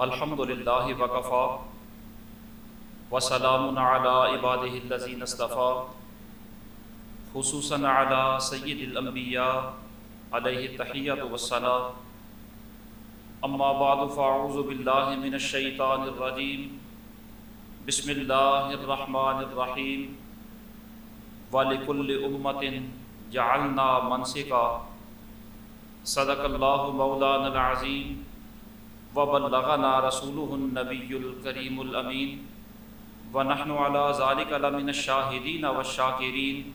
الحمد للہ وکفا وسلام علی عبادہ الذین اصطفیٰ خصوصاً علی سید الانبیاء علیہ التحیۃ والصلاۃ اما بعد فاعوذ باللہ من الشیطان الرجیم بسم اللہ الرحمن الرحیم وَلِكُلِّ أُمَّةٍ جَعَلْنَا مَنْسِكًا صدق اللہ مولانا العظیم وبلغنا رسولہ النبی الکریم الامین ونحن علی ذلک لمن الشاہدین والشاکرین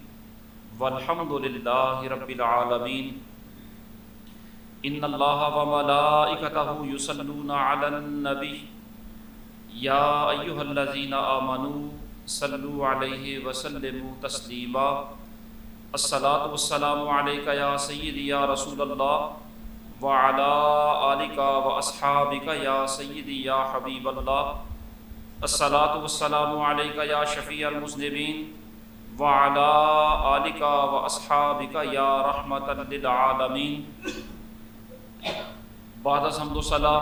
والحمد للہ رب العالمین ان اللہ وملائکتہ یصلون علی النبی یا ایہا الذین آمنوا صلوا علیہ وسلموا تسلیما الصلاۃ والسلام علیک یا سیدی یا رسول اللہ وعلی آلک واصحابک یا سیدی یا حبیب اللہ الصلاۃ والسلام علیک یا شفیع المذنبین وعلی آلک واصحابک یا رحمۃ للعالمین۔ بعد از حمد و ثنا،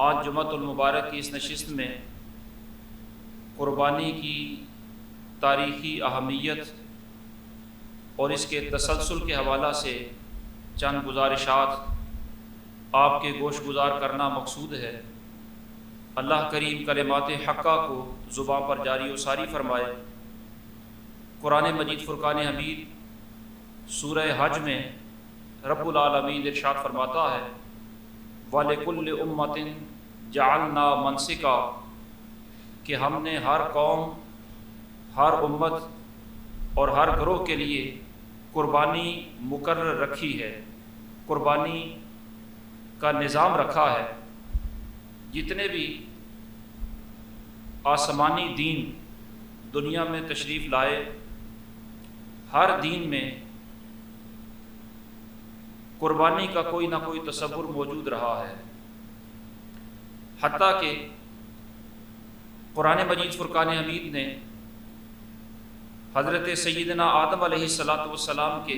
آج جمعۃ المبارک کی اس نشست میں قربانی کی تاریخی اہمیت اور اس کے تسلسل کے حوالہ سے چند گزارشات آپ کے گوش گزار کرنا مقصود ہے۔ اللہ کریم کلمات حقہ کو زبان پر جاری و ساری فرمائے۔ قرآن مجید فرقان حمید سورہ حج میں رب العالمین ارشاد فرماتا ہے وَلِكُلِّ أُمَّةٍ جَعَلْنَا مَنْسِكًا، کہ ہم نے ہر قوم، ہر امت اور ہر گروہ کے لیے قربانی مقرر رکھی ہے، قربانی کا نظام رکھا ہے۔ جتنے بھی آسمانی دین دنیا میں تشریف لائے، ہر دین میں قربانی کا کوئی نہ کوئی تصور موجود رہا ہے، حتیٰ کہ قرآن مجید فرقان حمید نے حضرت سیدنا آدم علیہ السلام کے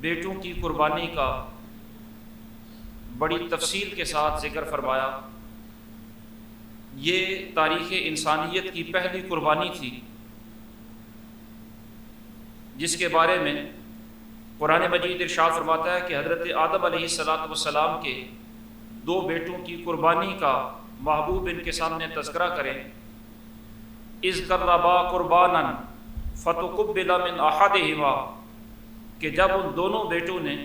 بیٹوں کی قربانی کا بڑی تفصیل کے ساتھ ذکر فرمایا۔ یہ تاریخ انسانیت کی پہلی قربانی تھی جس کے بارے میں قرآن مجید ارشاد فرماتا ہے کہ حضرت آدم علیہ السلام کے دو بیٹوں کی قربانی کا محبوب ان کے سامنے تذکرہ کریں۔ اذ قربا قربانا فتقبل من احدہما، کہ جب ان دونوں بیٹوں نے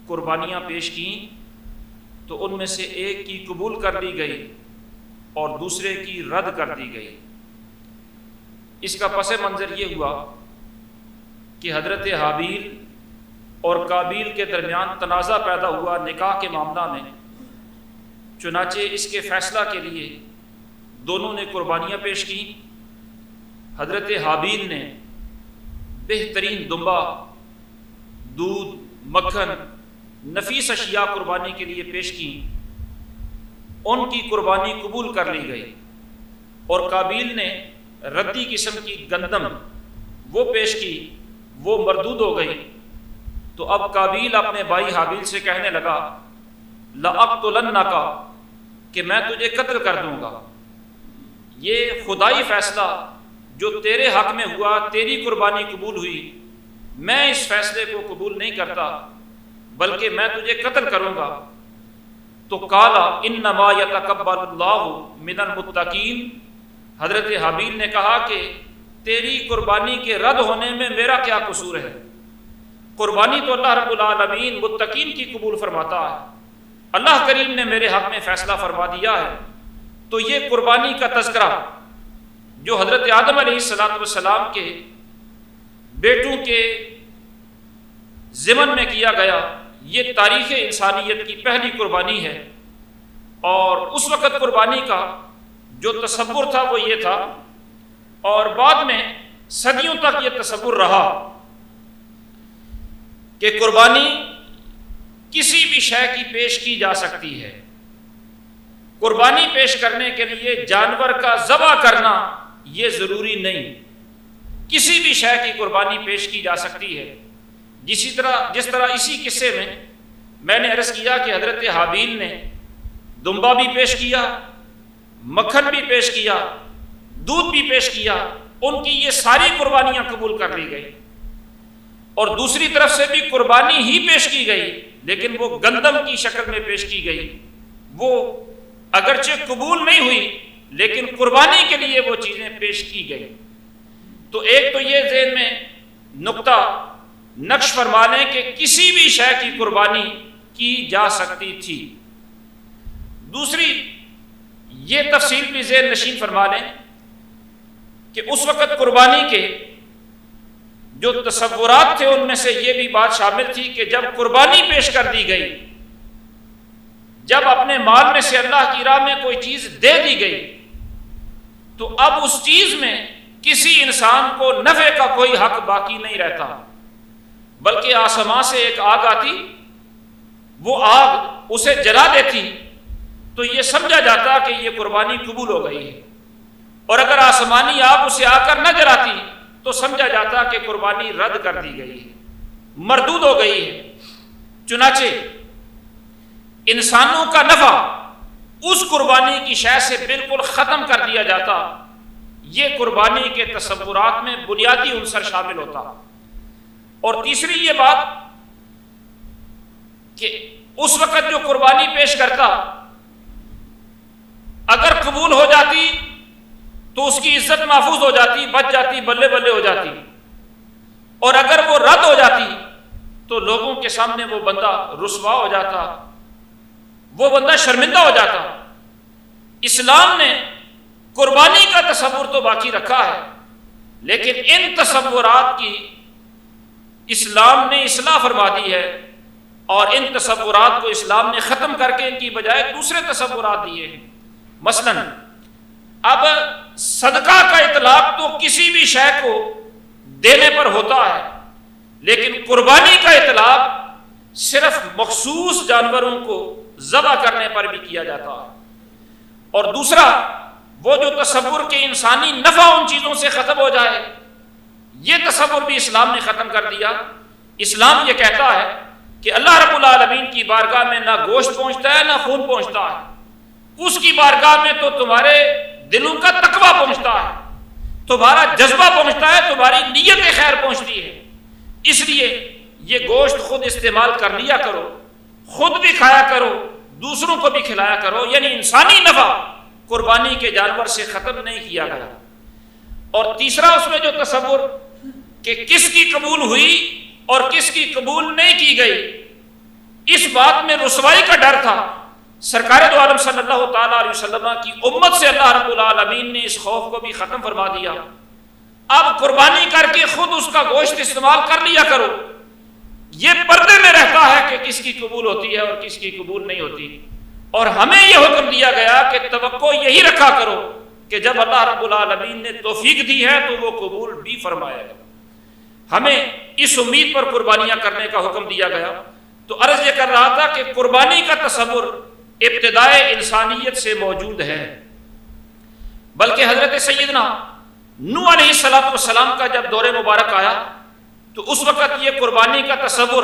قربانیاں پیش کیں تو ان میں سے ایک کی قبول کر لی گئی اور دوسرے کی رد کر دی گئی۔ اس کا پس منظر یہ ہوا کہ حضرت حابیل اور قابیل کے درمیان تنازع پیدا ہوا نکاح کے معاملہ میں۔ چنانچہ اس کے فیصلہ کے لیے دونوں نے قربانیاں پیش کی۔ حضرت حابیل نے بہترین دمبا، دودھ، مکھن، نفیس اشیاء قربانی کے لیے پیش کی، ان کی قربانی قبول کر لی گئی، اور قابیل نے ردی قسم کی گندم وہ پیش کی، وہ مردود ہو گئی۔ تو اب قابیل اپنے بھائی حابیل سے کہنے لگا لَأَقْتُلَنَّكَ، کہ میں تجھے قتل کر دوں گا۔ یہ خدائی فیصلہ جو تیرے حق میں ہوا، تیری قربانی قبول ہوئی، میں اس فیصلے کو قبول نہیں کرتا بلکہ میں تجھے قتل کروں گا۔ تو قال انما یتقبل اللہ من المتقین، حضرت حابیل نے کہا کہ تیری قربانی کے رد ہونے میں میرا کیا قصور ہے؟ قربانی تو اللہ رب العالمین متقین کی قبول فرماتا ہے، اللہ کریم نے میرے حق میں فیصلہ فرما دیا ہے۔ تو یہ قربانی کا تذکرہ جو حضرت آدم علیہ السلام کے بیٹوں کے ضمن میں کیا گیا، یہ تاریخ انسانیت کی پہلی قربانی ہے۔ اور اس وقت قربانی کا جو تصور تھا وہ یہ تھا، اور بعد میں صدیوں تک یہ تصور رہا کہ قربانی کسی بھی شے کی پیش کی جا سکتی ہے۔ قربانی پیش کرنے کے لیے جانور کا ذبح کرنا یہ ضروری نہیں، کسی بھی شے کی قربانی پیش کی جا سکتی ہے۔ جس طرح اسی قصے میں نے عرض کیا کہ حضرت حابیل نے دمبا بھی پیش کیا، مکھن بھی پیش کیا، دودھ بھی پیش کیا، ان کی یہ ساری قربانیاں قبول کر لی گئی۔ اور دوسری طرف سے بھی قربانی ہی پیش کی گئی، لیکن وہ گندم کی شکل میں پیش کی گئی، وہ اگرچہ قبول نہیں ہوئی لیکن قربانی کے لیے وہ چیزیں پیش کی گئی۔ تو ایک تو یہ ذہن میں نقطہ نقش فرما لیں کہ کسی بھی شے کی قربانی کی جا سکتی تھی۔ دوسری یہ تفصیل بھی ذہن نشین فرما لیں کہ اس وقت قربانی کے جو تصورات تھے ان میں سے یہ بھی بات شامل تھی کہ جب قربانی پیش کر دی گئی، جب اپنے مال میں سے اللہ کی راہ میں کوئی چیز دے دی گئی، تو اب اس چیز میں کسی انسان کو نفع کا کوئی حق باقی نہیں رہتا، بلکہ آسمان سے ایک آگ آتی، وہ آگ اسے جلا دیتی، تو یہ سمجھا جاتا کہ یہ قربانی قبول ہو گئی ہے، اور اگر آسمانی آگ اسے آ کر نہ جلاتی تو سمجھا جاتا کہ قربانی رد کر دی گئی ہے، مردود ہو گئی ہے۔ چنانچہ انسانوں کا نفع اس قربانی کی شے سے بالکل ختم کر دیا جاتا، یہ قربانی کے تصورات میں بنیادی عنصر شامل ہوتا۔ اور تیسری یہ بات کہ اس وقت جو قربانی پیش کرتا اگر قبول ہو جاتی تو اس کی عزت محفوظ ہو جاتی، بچ جاتی، بلے بلے ہو جاتی، اور اگر وہ رد ہو جاتی تو لوگوں کے سامنے وہ بندہ رسوا ہو جاتا، وہ بندہ شرمندہ ہو جاتا۔ اسلام نے قربانی کا تصور تو باقی رکھا ہے، لیکن ان تصورات کی اسلام نے اصلاح فرما دی ہے، اور ان تصورات کو اسلام نے ختم کر کے ان کی بجائے دوسرے تصورات دیے ہیں۔ مثلا اب صدقہ کا اطلاق تو کسی بھی شے کو دینے پر ہوتا ہے، لیکن قربانی کا اطلاق صرف مخصوص جانوروں کو ذبح کرنے پر بھی کیا جاتا ہے۔ اور دوسرا وہ جو تصور کہ انسانی نفع ان چیزوں سے ختم ہو جائے، یہ تصور بھی اسلام نے ختم کر دیا۔ اسلام یہ کہتا ہے کہ اللہ رب العالمین کی بارگاہ میں نہ گوشت پہنچتا ہے نہ خون پہنچتا ہے، اس کی بارگاہ میں تو تمہارے دلوں کا تقویٰ پہنچتا ہے، تمہارا جذبہ پہنچتا ہے، تمہاری نیت خیر پہنچتی ہے۔ اس لیے یہ گوشت خود استعمال کر لیا کرو، خود بھی کھایا کرو، دوسروں کو بھی کھلایا کرو، یعنی انسانی نفع قربانی کے جانور سے ختم نہیں کیا گیا۔ اور تیسرا اس میں جو تصور کہ کس کی قبول ہوئی اور کس کی قبول نہیں کی گئی، اس بات میں رسوائی کا ڈر تھا۔ سرکار دو عالم صلی اللہ تعالیٰ علیہ وسلم کی امت سے اللہ رب العالمین نے اس خوف کو بھی ختم فرما دیا۔ اب قربانی کر کے خود اس کا گوشت استعمال کر لیا کرو، یہ پردے میں رہتا ہے کہ کس کی قبول ہوتی ہے اور کس کی قبول نہیں ہوتی۔ اور ہمیں یہ حکم دیا گیا کہ توقع یہی رکھا کرو کہ جب اللہ رب العالمین نے توفیق دی ہے تو وہ قبول بھی فرمائے گا۔ ہمیں اس امید پر قربانیاں کرنے کا حکم دیا گیا۔ تو عرض یہ کر رہا تھا کہ قربانی کا تصور ابتدائے انسانیت سے موجود ہے، بلکہ حضرت سیدنا نوح علیہ السلام کا جب دور مبارک آیا تو اس وقت یہ قربانی کا تصور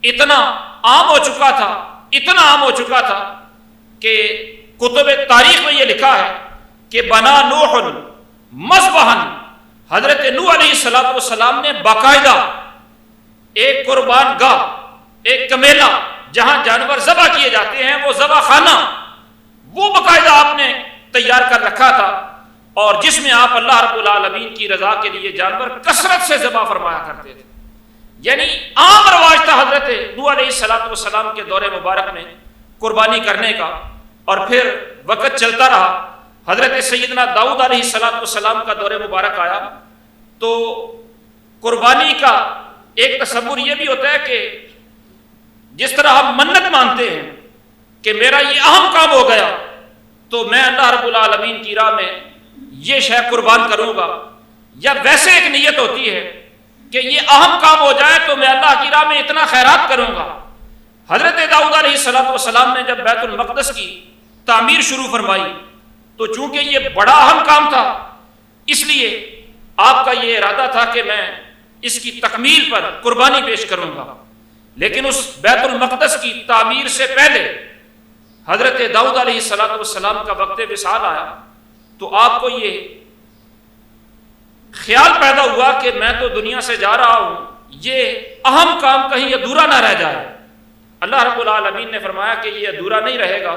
اتنا عام ہو چکا تھا، اتنا عام ہو چکا تھا کہ کتب تاریخ میں یہ لکھا ہے کہ بنا نوح مذبحا، حضرت نوح علیہ السلام نے باقاعدہ ایک قربان گاہ، ایک کمیلا جہاں جانور ذبح کیے جاتے ہیں، وہ ذبح خانہ وہ باقاعدہ آپ نے تیار کر رکھا تھا، اور جس میں آپ اللہ رب العالمین کی رضا کے لیے جانور کثرت سے ذبح فرمایا کرتے تھے۔ یعنی عام رواج تھا حضرت نوح علیہ السلام کے دور مبارک میں قربانی کرنے کا۔ اور پھر وقت چلتا رہا، حضرت سیدنا داؤد علیہ السلام کا دور مبارک آیا تو قربانی کا ایک تصور یہ بھی ہوتا ہے کہ جس طرح ہم منت مانتے ہیں کہ میرا یہ اہم کام ہو گیا تو میں اللہ رب العالمین کی راہ میں یہ شے قربان کروں گا، یا ویسے ایک نیت ہوتی ہے کہ یہ اہم کام ہو جائے تو میں اللہ کی راہ میں اتنا خیرات کروں گا۔ حضرت داؤد علیہ السلام نے جب بیت المقدس کی تعمیر شروع فرمائی تو چونکہ یہ بڑا اہم کام تھا، اس لیے آپ کا یہ ارادہ تھا کہ میں اس کی تکمیل پر قربانی پیش کروں گا، لیکن اس بیت المقدس کی تعمیر سے پہلے حضرت داؤد علیہ السلام کا وقت وصال آیا تو آپ کو یہ خیال پیدا ہوا کہ میں تو دنیا سے جا رہا ہوں، یہ اہم کام کہیں ادھورا نہ رہ جائے۔ اللہ رب العالمین نے فرمایا کہ یہ ادھورا نہیں رہے گا،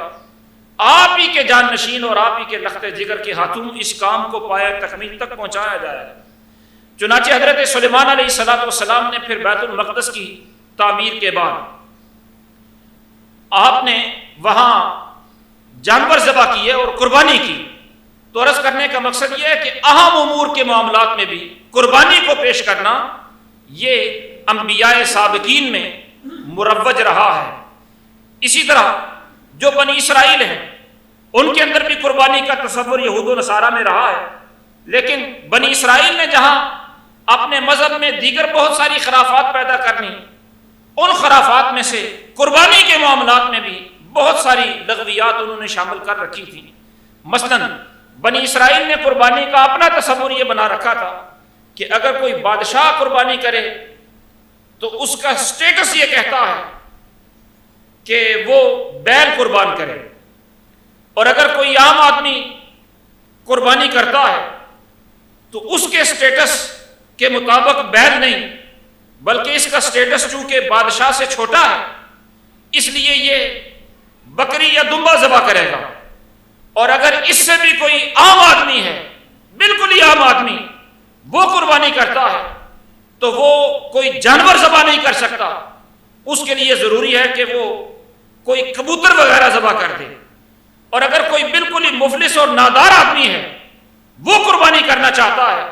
آپ ہی کے جان نشین اور آپ ہی کے لخت جگر کے ہاتھوں اس کام کو پایہ تکمیل تک پہنچایا جائے گا۔ چنانچہ حضرت سلیمان علیہ السلام نے پھر بیت المقدس کی تعمیر کے بعد آپ نے وہاں جانور ذبح کیے اور قربانی کی۔ تو عرض کرنے کا مقصد یہ ہے کہ اہم امور کے معاملات میں بھی قربانی کو پیش کرنا یہ انبیاء سابقین میں مروج رہا ہے۔ اسی طرح جو بنی اسرائیل ہیں ان کے اندر بھی قربانی کا تصور یہود و نصارہ میں رہا ہے، لیکن بنی اسرائیل نے جہاں اپنے مذہب میں دیگر بہت ساری خرافات پیدا کرنی، ان خرافات میں سے قربانی کے معاملات میں بھی بہت ساری لغویات انہوں نے شامل کر رکھی تھی۔ مثلا بنی اسرائیل نے قربانی کا اپنا تصور یہ بنا رکھا تھا کہ اگر کوئی بادشاہ قربانی کرے تو اس کا سٹیٹس یہ کہتا ہے کہ وہ بیل قربان کرے، اور اگر کوئی عام آدمی قربانی کرتا ہے تو اس کے سٹیٹس کے مطابق بیل نہیں، بلکہ اس کا سٹیٹس چونکہ بادشاہ سے چھوٹا ہے اس لیے یہ بکری یا دمبا ذبح کرے گا، اور اگر اس سے بھی کوئی عام آدمی ہے، بالکل ہی عام آدمی، وہ قربانی کرتا ہے تو وہ کوئی جانور ذبح نہیں کر سکتا، اس کے لیے ضروری ہے کہ وہ کوئی کبوتر وغیرہ ذبح کر دے۔ اور اگر کوئی بالکل ہی مفلس اور نادار آدمی ہے وہ قربانی کرنا چاہتا ہے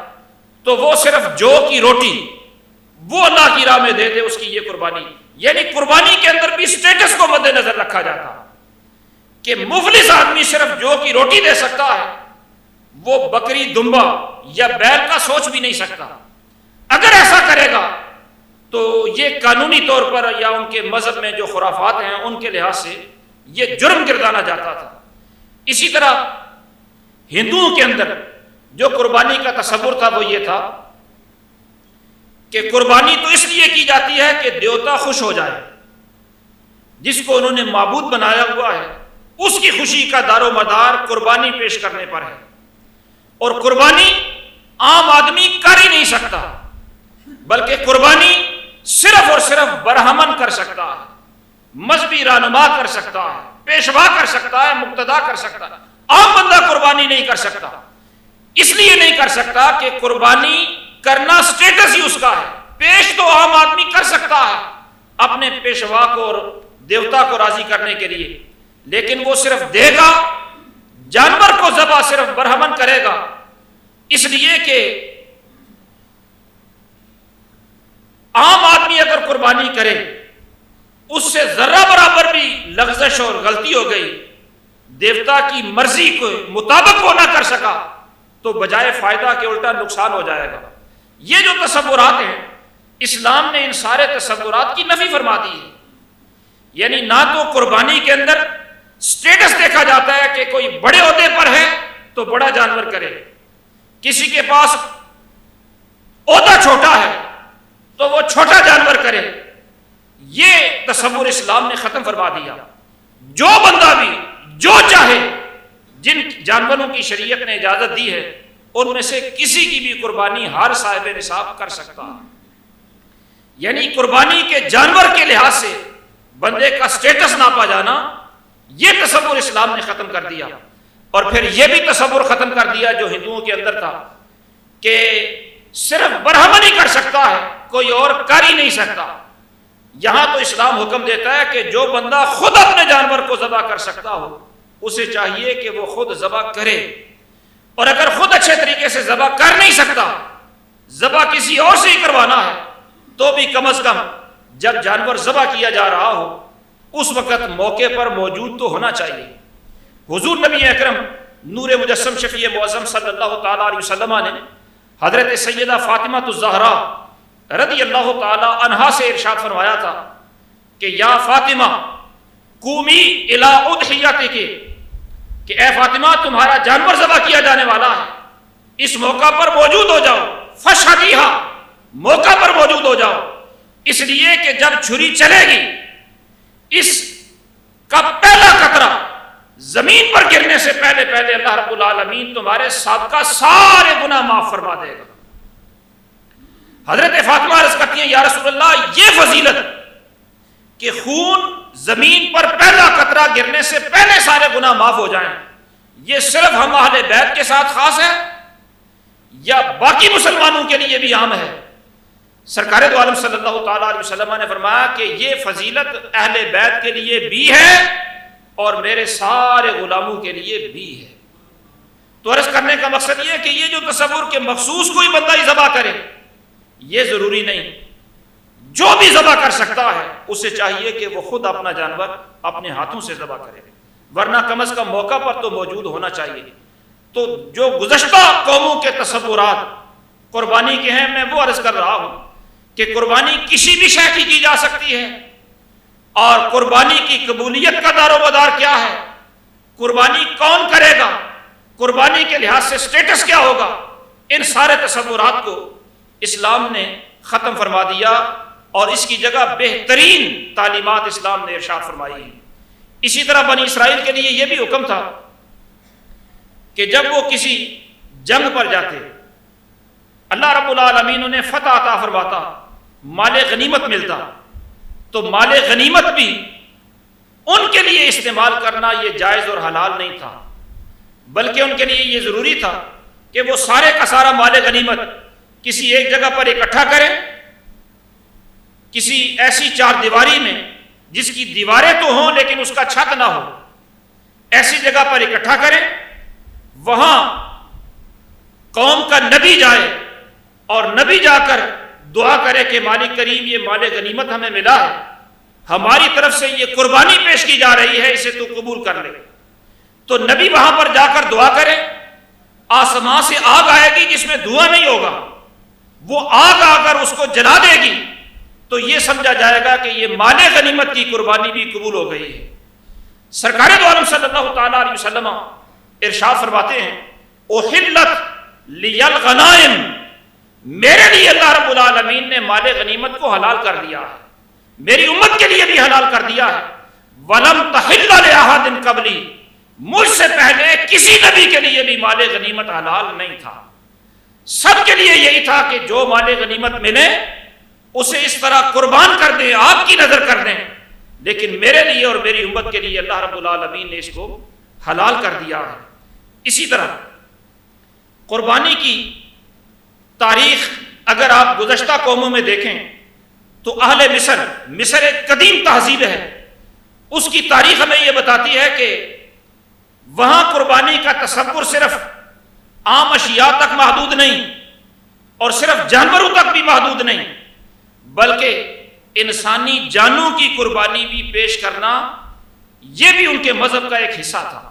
تو وہ صرف جو کی روٹی وہ اللہ کی راہ میں دے دے، اس کی یہ قربانی۔ یعنی قربانی کے اندر بھی سٹیٹس کو مد نظر رکھا جاتا کہ مفلس آدمی صرف جو کی روٹی دے سکتا ہے، وہ بکری دمبا یا بیل کا سوچ بھی نہیں سکتا۔ اگر ایسا کرے گا تو یہ قانونی طور پر یا ان کے مذہب میں جو خرافات ہیں ان کے لحاظ سے یہ جرم گردانا جاتا تھا۔ اسی طرح ہندوؤں کے اندر جو قربانی کا تصور تھا وہ یہ تھا کہ قربانی تو اس لیے کی جاتی ہے کہ دیوتا خوش ہو جائے، جس کو انہوں نے معبود بنایا ہوا ہے اس کی خوشی کا دار و مدار قربانی پیش کرنے پر ہے، اور قربانی عام آدمی کر ہی نہیں سکتا، بلکہ قربانی صرف اور صرف برہمن کر سکتا ہے، مذہبی رہنما کر سکتا ہے، پیشوا کر سکتا ہے، مقتدا کر سکتا ہے۔ عام بندہ قربانی نہیں کر سکتا، اس لیے نہیں کر سکتا کہ قربانی کرنا سٹیٹس ہی اس کا ہے۔ پیش تو عام آدمی کر سکتا ہے اپنے پیشوا کو اور دیوتا کو راضی کرنے کے لیے، لیکن وہ صرف دے گا، جانور کو ذبح صرف برہمن کرے گا، اس لیے کہ عام آدمی اگر قربانی کرے اس سے ذرہ برابر بھی لغزش اور غلطی ہو گئی، دیوتا کی مرضی کے مطابق وہ نہ کر سکا تو بجائے فائدہ کے الٹا نقصان ہو جائے گا۔ یہ جو تصورات ہیں اسلام نے ان سارے تصورات کی نفی فرما دی ہے۔ یعنی نہ تو قربانی کے اندر سٹیٹس دیکھا جاتا ہے کہ کوئی بڑے عہدے پر ہے تو بڑا جانور کرے، کسی کے پاس عہدہ چھوٹا ہے تو وہ چھوٹا جانور کرے، یہ تصور اسلام نے ختم فرما دیا۔ جو بندہ بھی جو چاہے، جن جانوروں کی شریعت نے اجازت دی ہے ان میں سے کسی کی بھی قربانی ہر صاحب نصاب کر سکتا ہے۔ یعنی قربانی کے جانور کے لحاظ سے بندے کا سٹیٹس ناپا جانا، یہ تصور اسلام نے ختم کر دیا۔ اور پھر یہ بھی تصور ختم کر دیا جو ہندوؤں کے اندر تھا کہ صرف برہمن ہی کر سکتا ہے، کوئی اور کر ہی نہیں سکتا۔ یہاں تو اسلام حکم دیتا ہے کہ جو بندہ خود اپنے جانور کو ذبح کر سکتا ہو اسے چاہیے کہ وہ خود ذبح کرے، اور اگر خود اچھے طریقے سے ذبح کر نہیں سکتا، ذبح کسی اور سے ہی کروانا ہے، تو بھی کم از کم جب جانور ذبح کیا جا رہا ہو اس وقت موقع پر موجود تو ہونا چاہیے۔ حضور نبی اکرم نور مجسم شفیع معظم صلی اللہ تعالیٰ علیہ وسلم نے حضرت سیدہ فاطمہ الزہرا رضی اللہ تعالی عنہا سے ارشاد فرمایا تھا کہ یا فاطمہ قومی الی اضحیتک، کہ اے فاطمہ تمہارا جانور ذبح کیا جانے والا ہے، اس موقع پر موجود ہو جاؤ، فشہدیہا، موقع پر موجود ہو جاؤ، اس لیے کہ جب چھری چلے گی اس کا پہلا قطرہ زمین پر گرنے سے پہلے پہلے اللہ رب العالمین تمہارے سابقہ سارے گناہ معاف فرما دے گا۔ حضرت فاطمہ عرض کرتی ہیں یا رسول اللہ یہ فضیلت کہ خون زمین پر پہلا قطرہ گرنے سے پہلے سارے گناہ معاف ہو جائیں، یہ صرف ہم اہل بیت کے ساتھ خاص ہے یا باقی مسلمانوں کے لیے بھی عام ہے؟ سرکار دو عالم صلی اللہ تعالیٰ علیہ وسلم نے فرمایا کہ یہ فضیلت اہل بیت کے لیے بھی ہے اور میرے سارے غلاموں کے لیے بھی ہے۔ تو عرض کرنے کا مقصد یہ ہے کہ یہ جو تصور کہ مخصوص کوئی بندہ ہی ذبح کرے، یہ ضروری نہیں، جو بھی ذبح کر سکتا ہے اسے چاہیے کہ وہ خود اپنا جانور اپنے ہاتھوں سے ذبح کرے، ورنہ کم از کم موقع پر تو موجود ہونا چاہیے۔ تو جو گزشتہ قوموں کے تصورات قربانی کے ہیں، میں وہ عرض کر رہا ہوں کہ قربانی کسی بھی شے کی جا سکتی ہے، اور قربانی کی قبولیت کا دار و مدار کیا ہے، قربانی کون کرے گا، قربانی کے لحاظ سے سٹیٹس کیا ہوگا، ان سارے تصورات کو اسلام نے ختم فرما دیا، اور اس کی جگہ بہترین تعلیمات اسلام نے ارشاد فرمائی ہیں۔ اسی طرح بنی اسرائیل کے لیے یہ بھی حکم تھا کہ جب وہ کسی جنگ پر جاتے، اللہ رب العالمین انہیں فتح عطا فرماتا، مال غنیمت ملتا، تو مال غنیمت بھی ان کے لیے استعمال کرنا یہ جائز اور حلال نہیں تھا، بلکہ ان کے لیے یہ ضروری تھا کہ وہ سارے کا سارا مال غنیمت کسی ایک جگہ پر اکٹھا کریں، کسی ایسی چار دیواری میں جس کی دیواریں تو ہوں لیکن اس کا چھت نہ ہو، ایسی جگہ پر اکٹھا کریں، وہاں قوم کا نبی جائے اور نبی جا کر دعا کرے کہ مالک کریم یہ مال غنیمت ہمیں ملا ہے، ہماری طرف سے یہ قربانی پیش کی جا رہی ہے، اسے تو قبول کر لے۔ تو نبی وہاں پر جا کر دعا کرے، آسمان سے آگ آئے گی جس میں دھواں نہیں ہوگا، وہ آگ آ کر اس کو جلا دے گی، تو یہ سمجھا جائے گا کہ یہ مال غنیمت کی قربانی بھی قبول ہو گئی ہے۔ سرکار دو عالم صلی اللہ تعالیٰ علیہ وسلم ارشاد فرماتے ہیں احلت لی الغنائم، میرے لیے اللہ رب العالمین نے مال غنیمت کو حلال کر دیا ہے، میری امت کے لیے بھی حلال کر دیا ہے۔ ولم تحل لأحد قبلی، مجھ سے پہلے کسی نبی کے لیے بھی مال غنیمت حلال نہیں تھا، سب کے لیے یہی تھا کہ جو مال غنیمت ملے اسے اس طرح قربان کر دیں، آپ کی نظر کر دیں، لیکن میرے لیے اور میری امت کے لیے اللہ رب العالمین نے اس کو حلال کر دیا ہے۔ اسی طرح قربانی کی تاریخ اگر آپ گزشتہ قوموں میں دیکھیں تو اہل مصر ایک قدیم تہذیب ہے، اس کی تاریخ ہمیں یہ بتاتی ہے کہ وہاں قربانی کا تصور صرف عام اشیاء تک محدود نہیں اور صرف جانوروں تک بھی محدود نہیں، بلکہ انسانی جانوں کی قربانی بھی پیش کرنا یہ بھی ان کے مذہب کا ایک حصہ تھا۔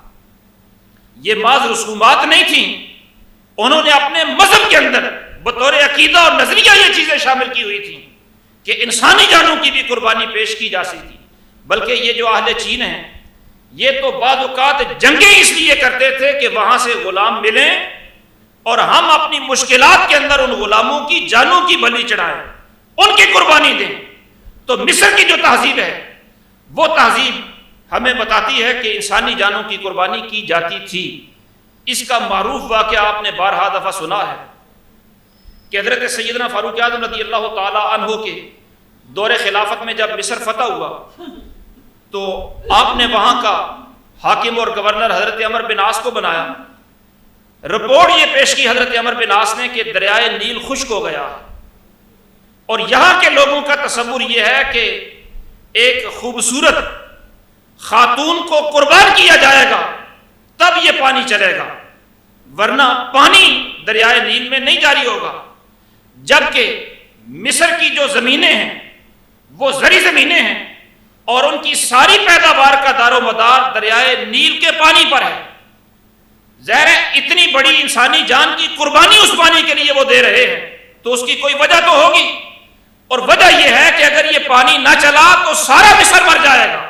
یہ بعض رسومات نہیں تھیں، انہوں نے اپنے مذہب کے اندر بطور عقیدہ اور نظریہ یہ چیزیں شامل کی ہوئی تھیں کہ انسانی جانوں کی بھی قربانی پیش کی جا سکتی۔ بلکہ یہ جو اہل چین ہیں یہ تو بعض اوقات جنگیں اس لیے کرتے تھے کہ وہاں سے غلام ملیں اور ہم اپنی مشکلات کے اندر ان غلاموں کی جانوں کی بلی چڑھائیں، ان کی قربانی دیں۔ تو مصر کی جو تہذیب ہے وہ تہذیب ہمیں بتاتی ہے کہ انسانی جانوں کی قربانی کی جاتی تھی۔ اس کا معروف واقعہ آپ نے بارہا دفعہ سنا ہے کہ حضرت سیدنا فاروق اعظم رضی اللہ تعالی عنہ کے دور خلافت میں جب مصر فتح ہوا تو آپ نے وہاں کا حاکم اور گورنر حضرت عمر بن عاص کو بنایا۔ رپورٹ یہ پیش کی حضرت عمر بن عاص نے کہ دریائے نیل خشک ہو گیا اور یہاں کے لوگوں کا تصور یہ ہے کہ ایک خوبصورت خاتون کو قربان کیا جائے گا تب یہ پانی چلے گا، ورنہ پانی دریائے نیل میں نہیں جاری ہوگا۔ جبکہ مصر کی جو زمینیں ہیں وہ زرعی زمینیں ہیں اور ان کی ساری پیداوار کا دار و مدار دریائے نیل کے پانی پر ہے۔ ظاہر ہے اتنی بڑی انسانی جان کی قربانی اس پانی کے لیے وہ دے رہے ہیں تو اس کی کوئی وجہ تو ہوگی، اور وجہ یہ ہے کہ اگر یہ پانی نہ چلا تو سارا مصر مر جائے گا۔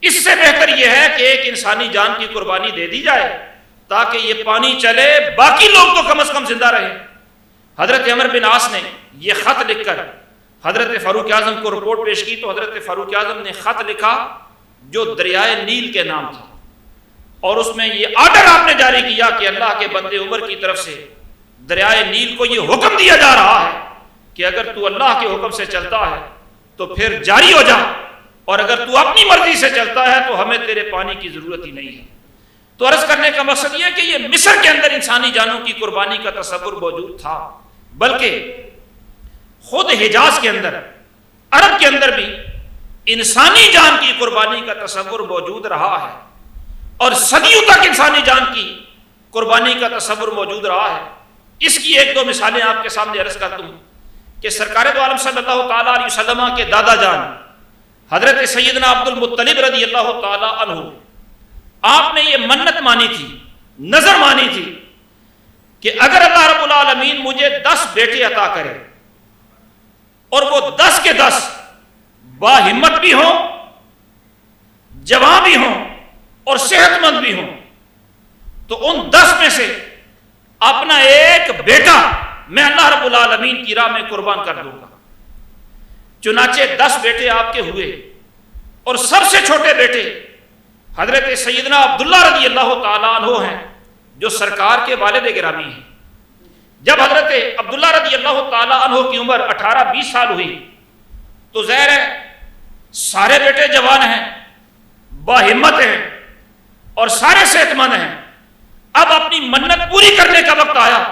اس سے بہتر یہ ہے کہ ایک انسانی جان کی قربانی دے دی جائے تاکہ یہ پانی چلے، باقی لوگ تو کم از کم زندہ رہیں۔ حضرت عمر بن عاص نے یہ خط لکھ کر حضرت فاروق اعظم کو رپورٹ پیش کی تو حضرت فاروق اعظم نے خط لکھا جو دریائے نیل کے نام تھا، اور اس میں یہ آرڈر آپ نے جاری کیا کہ اللہ کے بندے عمر کی طرف سے دریائے نیل کو یہ حکم دیا جا رہا ہے کہ اگر تو اللہ کے حکم سے چلتا ہے تو پھر جاری ہو جا، اور اگر تو اپنی مرضی سے چلتا ہے تو ہمیں تیرے پانی کی ضرورت ہی نہیں ہے۔ تو عرض کرنے کا مقصد یہ کہ یہ مصر کے اندر انسانی جانوں کی قربانی کا تصور موجود تھا، بلکہ خود حجاز کے اندر، عرب کے اندر بھی انسانی جان کی قربانی کا تصور موجود رہا ہے، اور صدیوں تک انسانی جان کی قربانی کا تصور موجود رہا ہے۔ اس کی ایک دو مثالیں آپ کے سامنے عرض کر دوں کہ سرکار دو عالم صلی اللہ تعالیٰ علیہ وسلم کے دادا جان حضرت سیدنا عبد المطلب رضی اللہ تعالیٰ عنہ، آپ نے یہ منت مانی تھی، نظر مانی تھی کہ اگر اللہ رب العالمین مجھے 10 بیٹے عطا کرے اور وہ 10 کے 10 باہمت بھی ہوں، جوان بھی ہوں اور صحت مند بھی ہوں، تو ان 10 میں سے اپنا ایک بیٹا میں اللہ رب العالمین کی راہ میں قربان کر دوں گا۔ چنانچہ 10 بیٹے آپ کے ہوئے، اور سب سے چھوٹے بیٹے حضرت سیدنا عبداللہ رضی اللہ تعالیٰ عنہ ہیں، جو سرکار کے والد گرامی ہیں۔ جب حضرت عبداللہ رضی اللہ تعالیٰ عنہ کی عمر 18-20 سال ہوئی تو ظاہر ہے سارے بیٹے جوان ہیں، باہمت ہیں اور سارے صحت مند ہیں۔ اب اپنی منت پوری کرنے کا وقت آیا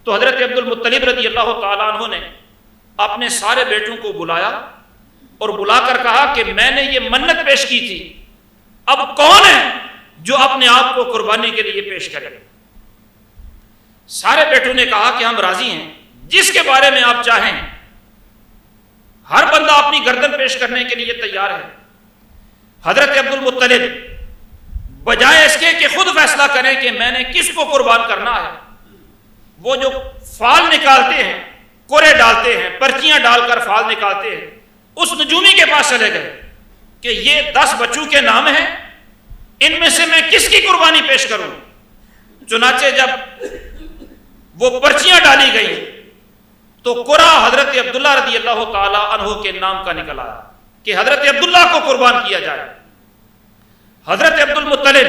تو حضرت عبد المطلب رضی اللہ تعالیٰ عنہ نے اپنے سارے بیٹوں کو بلایا اور بلا کر کہا کہ میں نے یہ منت پیش کی تھی، اب کون ہے جو اپنے آپ کو قربانی کے لیے پیش کرے؟ سارے بیٹوں نے کہا کہ ہم راضی ہیں، جس کے بارے میں آپ چاہیں۔ ہر بندہ اپنی گردن پیش کرنے کے لیے تیار ہے۔ حضرت عبد المطلب بجائے اس کے کہ خود فیصلہ کریں کہ میں نے کس کو قربان کرنا ہے، وہ جو فال نکالتے ہیں، کورے ڈالتے ہیں، پرچیاں ڈال کر فال نکالتے ہیں، اس نجومی کے پاس چلے گئے کہ یہ 10 بچوں کے نام ہیں، ان میں سے میں کس کی قربانی پیش کروں؟ چنانچہ جب وہ پرچیاں ڈالی گئیں تو قرآ حضرت عبداللہ رضی اللہ تعالی عنہ کے نام کا نکل آیا کہ حضرت عبداللہ کو قربان کیا جائے۔ حضرت عبد المطلب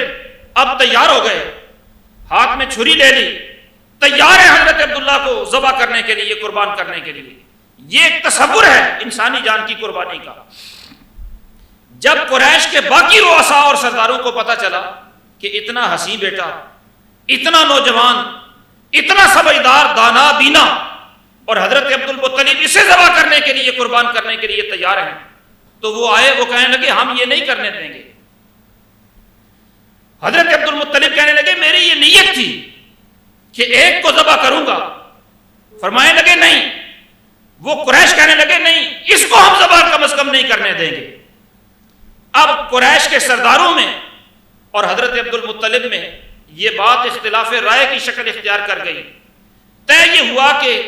اب تیار ہو گئے، ہاتھ میں چھری لے لی، تیار ہے حضرت عبداللہ کو ذبح کرنے کے لیے، قربان کرنے کے لیے۔ یہ ایک تصور ہے انسانی جان کی قربانی کا۔ جب قریش کے باقی رؤساء اور سرداروں کو پتہ چلا کہ اتنا حسین بیٹا، اتنا نوجوان، اتنا سمجھدار، دانا بینا، اور حضرت عبد المطلب اسے ذبح کرنے کے لیے، قربان کرنے کے لیے تیار ہیں، تو وہ آئے، وہ کہنے لگے ہم یہ نہیں کرنے دیں گے۔ حضرت عبد المطلب کہنے لگے میری یہ نیت تھی کہ ایک کو ذبح کروں گا، فرمانے لگے نہیں۔ وہ قریش کہنے لگے نہیں، اس کو ہم ذبح کم از کم نہیں کرنے دیں گے۔ اب قریش کے سرداروں میں اور حضرت عبد المطلب میں یہ بات اختلاف رائے کی شکل اختیار کر گئی۔ طے یہ ہوا کہ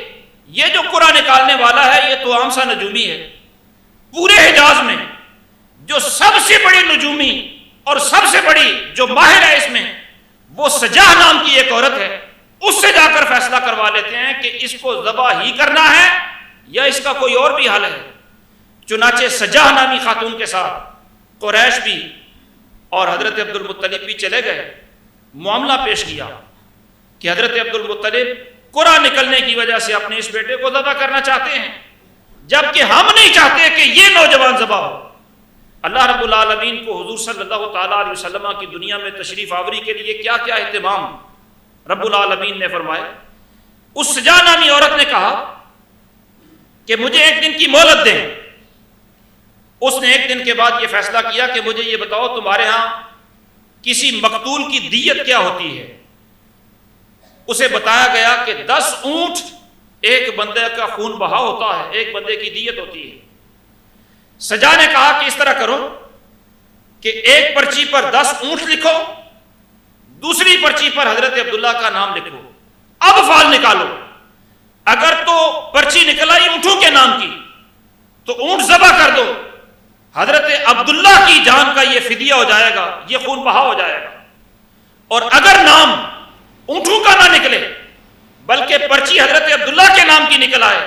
یہ جو قرآن نکالنے والا ہے یہ تو عام سا نجومی ہے، پورے حجاز میں جو سب سے بڑی نجومی اور سب سے بڑی جو ماہر ہے اس میں، وہ سجاہ نام کی ایک عورت ہے، اس سے جا کر فیصلہ کروا لیتے ہیں کہ اس کو ذبح ہی کرنا ہے یا اس کا کوئی اور بھی حل ہے۔ چنانچہ سجاہ نامی خاتون کے ساتھ قریش بھی اور حضرت عبد المطلب بھی چلے گئے، معاملہ پیش کیا کہ حضرت عبد المطلب قرآن نکلنے کی وجہ سے اپنے اس بیٹے کو ذبح کرنا چاہتے ہیں، جبکہ ہم نہیں چاہتے کہ یہ نوجوان ذبح ہو۔ اللہ رب العالمین کو حضور صلی اللہ تعالیٰ علیہ وسلم کی دنیا میں تشریف آوری کے لیے کیا کیا اہتمام رب العالمین نے فرمائے۔ اس سجاہ نامی عورت نے کہا کہ مجھے ایک دن کی مہلت دیں۔ اس نے ایک دن کے بعد یہ فیصلہ کیا کہ مجھے یہ بتاؤ تمہارے ہاں کسی مقتول کی دیت کیا ہوتی ہے؟ اسے بتایا گیا کہ 10 اونٹ ایک بندے کا خون بہا ہوتا ہے، ایک بندے کی دیت ہوتی ہے۔ سجا نے کہا کہ اس طرح کرو کہ ایک پرچی پر 10 اونٹ لکھو، دوسری پرچی پر حضرت عبداللہ کا نام لکھو، اب فال نکالو۔ اگر تو پرچی نکل آئی اونٹوں کے نام کی تو اونٹ ذبح کر دو، حضرت عبداللہ کی جان کا یہ فدیہ ہو جائے گا، یہ خون بہا ہو جائے گا۔ اور اگر نام اونٹوں کا نہ نکلے بلکہ پرچی حضرت عبداللہ کے نام کی نکل آئے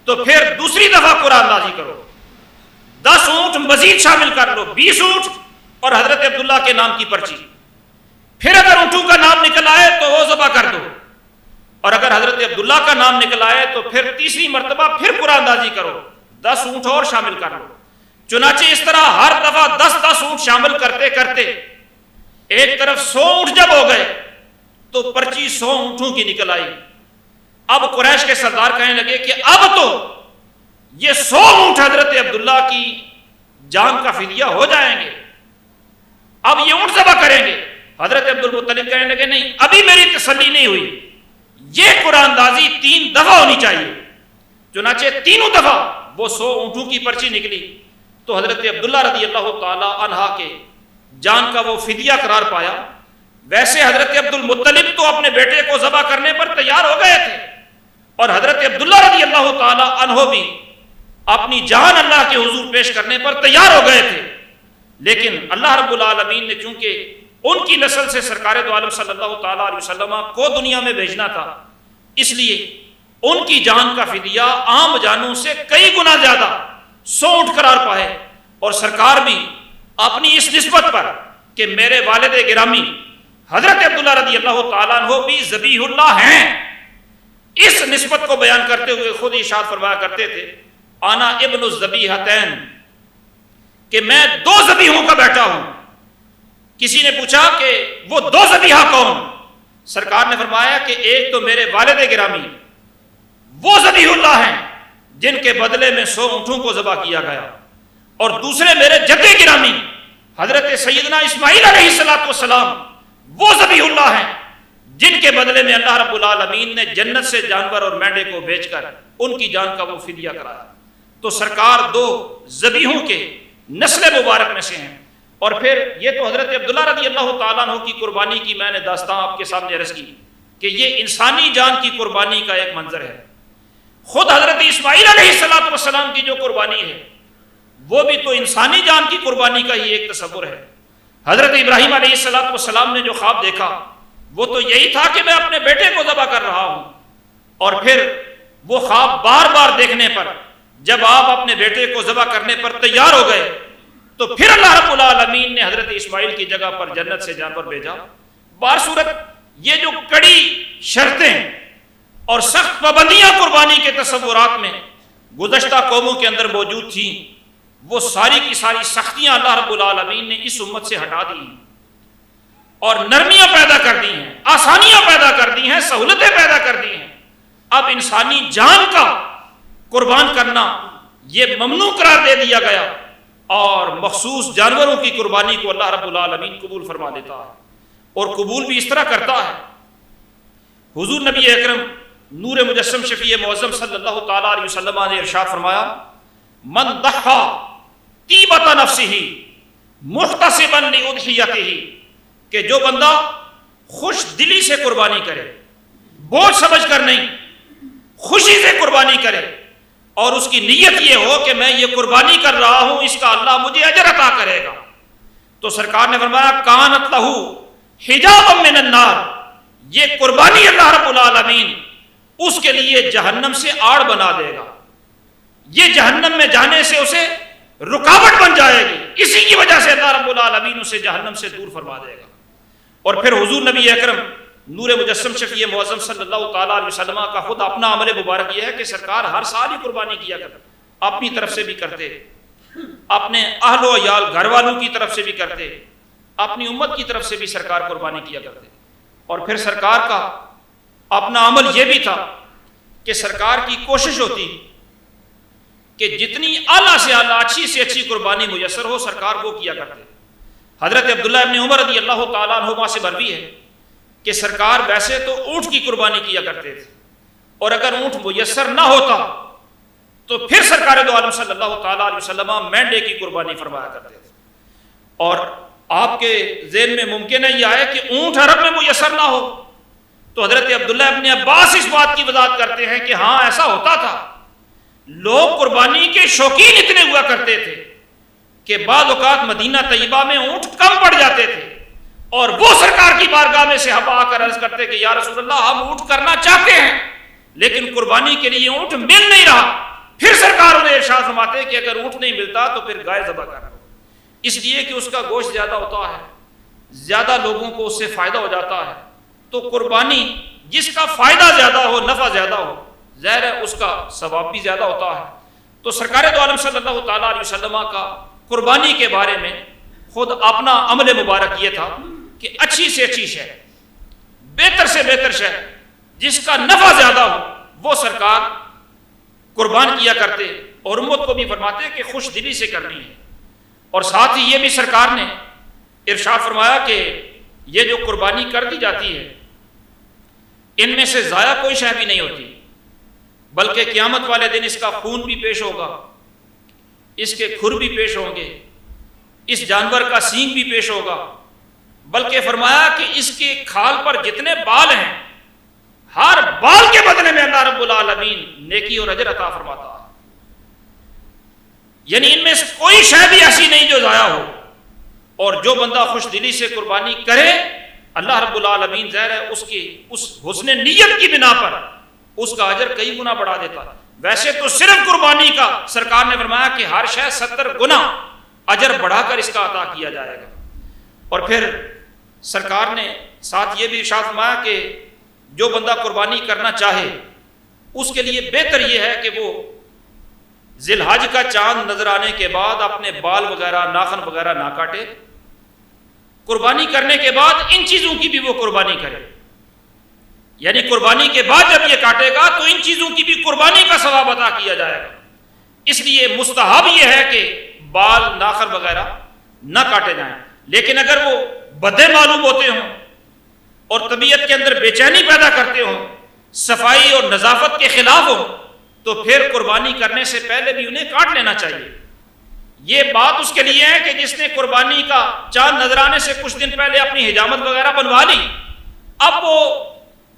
تو پھر دوسری دفعہ قرآن نازل کرو، 10 اونٹ مزید شامل کر لو، 20 اونٹ، اور حضرت عبداللہ کے نام کی پرچی، پھر اگر اونٹوں کا نام نکل آئے تو وہ ذبح کر دو، اور اگر حضرت عبداللہ کا نام نکل آئے تو پھر تیسری مرتبہ پھر قرآن اندازی کرو، 10 اونٹ اور شامل کر لو۔ چنانچہ اس طرح ہر دفعہ 10 اونٹ شامل کرتے کرتے ایک طرف 100 اونٹ جب ہو گئے تو پرچی 100 اونٹوں کی نکل آئی۔ اب قریش کے سردار کہنے لگے کہ اب تو یہ 100 اونٹ حضرت عبداللہ کی جان کا فدیہ ہو جائیں گے، اب یہ اونٹ ذبح کریں گے۔ حضرت عبد المطلب کہنے لگے نہیں، ابھی میری تسلی نہیں ہوئی، یہ قرآن اندازی 3 دفعہ ہونی چاہیے۔ چنانچہ تینوں دفعہ وہ 100 اونٹوں کی پرچی نکلی تو حضرت عبداللہ رضی اللہ تعالی عنہ کے جان کا وہ فدیہ قرار پایا۔ ویسے حضرت عبد المطلب تو اپنے بیٹے کو ذبح کرنے پر تیار ہو گئے تھے، اور حضرت عبداللہ رضی اللہ تعالی عنہ بھی اپنی جان اللہ کے حضور پیش کرنے پر تیار ہو گئے تھے، لیکن اللہ رب العالمین نے چونکہ ان کی نسل سے سرکار دو عالم صلی اللہ تعالی علیہ وسلم کو دنیا میں بھیجنا تھا، اس لیے ان کی جان کا فدیہ عام جانوں سے کئی گنا زیادہ 100 اونٹ قرار پائے، اور سرکار بھی اپنی اس نسبت پر کہ میرے والد گرامی حضرت عبداللہ رضی اللہ تعالیٰ عنہ بھی ذبیح اللہ ہیں، اس نسبت کو بیان کرتے ہوئے خود ارشاد فرمایا کرتے تھے انا ابن الذبیحتین، کہ میں 2 ذبیحوں کا بیٹا ہوں۔ کسی نے پوچھا کہ وہ 2 ذبیحہ کون؟ سرکار نے فرمایا کہ ایک تو میرے والد گرامی وہ ذبیح اللہ ہیں جن کے بدلے میں 100 اونٹوں کو ذبح کیا گیا، اور دوسرے میرے جد گرامی حضرت سیدنا اسماعیل علیہ السلام وہ ذبیح اللہ ہیں جن کے بدلے میں اللہ رب العالمین نے جنت سے جانور اور مینڈے کو بیچ کر ان کی جان کا وہ فدیہ کرایا۔ تو سرکار 2 ذبیحوں کے نسل مبارک میں سے ہیں۔ اور پھر یہ تو حضرت عبداللہ رضی اللہ تعالیٰ عنہ کی قربانی کی میں نے داستان آپ کے سامنے عرض کی کہ یہ انسانی جان کی قربانی کا ایک منظر ہے۔ خود حضرت اسماعیل علیہ السلام کی جو قربانی ہے وہ بھی تو انسانی جان کی قربانی کا ہی ایک تصور ہے۔ حضرت ابراہیم علیہ السلام نے جو خواب دیکھا وہ تو یہی تھا کہ میں اپنے بیٹے کو ذبح کر رہا ہوں، اور پھر وہ خواب بار بار دیکھنے پر جب آپ اپنے بیٹے کو ذبح کرنے پر تیار ہو گئے تو پھر اللہ رب العالمین نے حضرت اسماعیل کی جگہ پر جنت سے جانور بھیجا۔ بار صورت یہ جو کڑی شرطیں اور سخت پابندیاں قربانی کے تصورات میں گزشتہ قوموں کے اندر موجود تھیں، وہ ساری کی ساری سختیاں اللہ رب العالمین نے اس امت سے ہٹا دی اور نرمیاں پیدا کر دی ہیں، آسانیاں پیدا کر دی ہیں، سہولتیں پیدا کر دی ہیں۔ اب انسانی جان کا قربان کرنا یہ ممنوع قرار دے دیا گیا، اور مخصوص جانوروں کی قربانی کو اللہ رب العالمین قبول فرما لیتا ہے، اور قبول بھی اس طرح کرتا ہے۔ حضور نبی اکرم نور مجسم شفیع معظم صلی اللہ تعالی علیہ وسلم نے ارشاد فرمایا من ضحى طیبۃ نفسہ محتسبا لأضحیتہ، کہ جو بندہ خوش دلی سے قربانی کرے، بوجھ سمجھ کر نہیں، خوشی سے قربانی کرے، اور اس کی نیت یہ ہو کہ میں یہ قربانی کر رہا ہوں اس کا اللہ مجھے اجر عطا کرے گا، تو سرکار نے فرمایا کانت لہ حجابا من النار، یہ قربانی اللہ رب العالمین اس کے لیے جہنم سے آڑ بنا دے گا، یہ جہنم میں جانے سے اسے رکاوٹ بن جائے گی، اسی کی وجہ سے اللہ رب العالمین اسے جہنم سے دور فرما دے گا۔ اور پھر حضور نبی اکرم نور مجسم شفیع معظم صلی اللہ تعالیٰ علیہ وسلم کا خود اپنا عمل مبارک یہ ہے کہ سرکار ہر سال ہی قربانی کیا کرتے، اپنی طرف سے بھی کرتے، اپنے اہل و عیال گھر والوں کی طرف سے بھی کرتے، اپنی امت کی طرف سے بھی سرکار قربانی کیا کرتے۔ اور پھر سرکار کا اپنا عمل یہ بھی تھا کہ سرکار کی کوشش ہوتی کہ جتنی اعلیٰ سے اعلیٰ اچھی سے اچھی قربانی میسر ہو سرکار وہ کیا کرتے۔ حضرت عبداللہ ابن عمر رضی اللہ تعالیٰ عنہما سے مروی ہے کہ سرکار ویسے تو اونٹ کی قربانی کیا کرتے تھے، اور اگر اونٹ میسر نہ ہوتا تو پھر سرکار دو عالم صلی اللہ تعالیٰ علیہ وسلم مینڈے کی قربانی فرمایا کرتے تھے۔ اور آپ کے ذہن میں ممکن ہے یہ آئے کہ اونٹ عرب میں میسر نہ ہو، تو حضرت عبداللہ ابن عباس اس بات کی وضاحت کرتے ہیں کہ ہاں ایسا ہوتا تھا، لوگ قربانی کے شوقین اتنے ہوا کرتے تھے کہ بعض اوقات مدینہ طیبہ میں اونٹ کم پڑ جاتے تھے، اور وہ سرکار کی بارگاہ میں سے صحابہ آ کر عرض کرتے کہ یا رسول اللہ ہم اونٹ کرنا چاہتے ہیں لیکن قربانی کے لیے اونٹ مل نہیں رہا۔ پھر سرکار انہیں ارشاد فرماتے کہ اگر اونٹ نہیں ملتا تو پھر گائے ذبح کرنا۔ اس لیے کہ اس کا گوشت زیادہ ہوتا ہے، زیادہ لوگوں کو اس سے فائدہ ہو جاتا ہے، تو قربانی جس کا فائدہ زیادہ ہو، نفع زیادہ ہو، ظاہر ہے اس کا ثواب بھی زیادہ ہوتا ہے۔ تو سرکار دو عالم صلی اللہ تعالیٰ علیہ وسلم کا قربانی کے بارے میں خود اپنا عمل مبارک یہ تھا کہ اچھی سے اچھی شے، بہتر سے بہتر شے، جس کا نفع زیادہ ہو وہ سرکار قربان کیا کرتے، اور امت کو بھی فرماتے کہ خوش دلی سے کرنی ہے۔ اور ساتھ ہی یہ بھی سرکار نے ارشاد فرمایا کہ یہ جو قربانی کر دی جاتی ہے ان میں سے ضائع کوئی شے بھی نہیں ہوتی، بلکہ قیامت والے دن اس کا خون بھی پیش ہوگا، اس کے کھر بھی پیش ہوں گے، اس جانور کا سینگ بھی پیش ہوگا، بلکہ فرمایا کہ اس کے کھال پر جتنے بال ہیں ہر بال کے بدلے میں اللہ رب العالمین نیکی اور اجر عطا فرماتا ہے۔ یعنی ان میں سے کوئی شے بھی ایسی نہیں جو ضائع ہو، اور جو بندہ خوش دلی سے قربانی کرے اللہ رب العالمین ظاہر ہے اس حسن نیت کی بنا پر اس کا اجر کئی گنا بڑھا دیتا ہے۔ ویسے تو صرف قربانی کا سرکار نے فرمایا کہ ہر شے 70 گنا اجر بڑھا کر اس کا عطا کیا جائے گا۔ اور پھر سرکار نے ساتھ یہ بھی ارشاد فرمایا کہ جو بندہ قربانی کرنا چاہے اس کے لیے بہتر یہ ہے کہ وہ ذی الحج کا چاند نظر آنے کے بعد اپنے بال وغیرہ ناخن وغیرہ نہ کاٹے، قربانی کرنے کے بعد ان چیزوں کی بھی وہ قربانی کرے، یعنی قربانی کے بعد جب یہ کاٹے گا تو ان چیزوں کی بھی قربانی کا ثواب عطا کیا جائے گا۔ اس لیے مستحب یہ ہے کہ بال ناخن وغیرہ نہ کاٹے جائیں، لیکن اگر وہ بدے معلوم ہوتے ہوں اور طبیعت کے اندر بے چینی پیدا کرتے ہوں، صفائی اور نظافت کے خلاف ہوں، تو پھر قربانی کرنے سے پہلے بھی انہیں کاٹ لینا چاہیے۔ یہ بات اس کے لیے ہے کہ جس نے قربانی کا چاند نظر آنے سے کچھ دن پہلے اپنی حجامت وغیرہ بنوا لی، اب وہ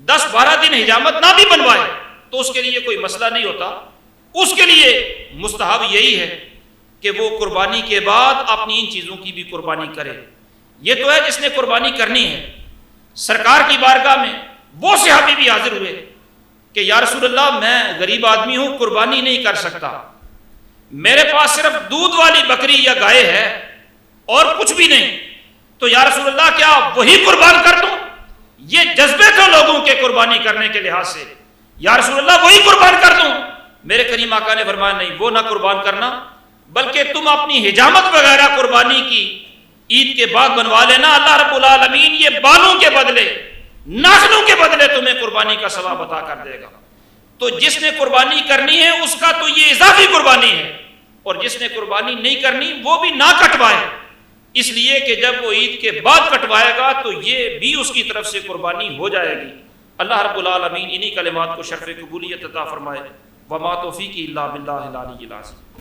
10-12 دن حجامت نہ بھی بنوائے تو اس کے لیے کوئی مسئلہ نہیں ہوتا۔ اس کے لیے مستحب یہی ہے کہ وہ قربانی کے بعد اپنی ان چیزوں کی بھی قربانی کرے۔ یہ تو ہے جس نے قربانی کرنی ہے۔ سرکار کی بارگاہ میں وہ صحابی بھی حاضر ہوئے کہ یا رسول اللہ میں غریب آدمی ہوں، قربانی نہیں کر سکتا، میرے پاس صرف دودھ والی بکری یا گائے ہے اور کچھ بھی نہیں، تو یا رسول اللہ کیا وہی قربان کر دوں؟ یہ جذبے تھے لوگوں کے قربانی کرنے کے لحاظ سے، یا رسول اللہ وہی قربان کر دوں؟ میرے کریم آقا نے فرمایا نہیں، وہ نہ قربان کرنا، بلکہ تم اپنی حجامت وغیرہ قربانی کی عید کے بعد بنوا لینا، اللہ رب العالمین یہ بالوں کے بدلے ناخنوں کے بدلے تمہیں قربانی کا ثواب عطا کر دے گا۔ تو جس نے قربانی کرنی ہے اس کا تو یہ اضافی قربانی ہے، اور جس نے قربانی نہیں کرنی وہ بھی نہ کٹوائے، اس لیے کہ جب وہ عید کے بعد کٹوائے گا تو یہ بھی اس کی طرف سے قربانی ہو جائے گی۔ اللہ رب العالمین انہی کلمات کو شرف قبولیت عطا فرمائے۔ وما توفیقی الا باللہ العلی العظیم۔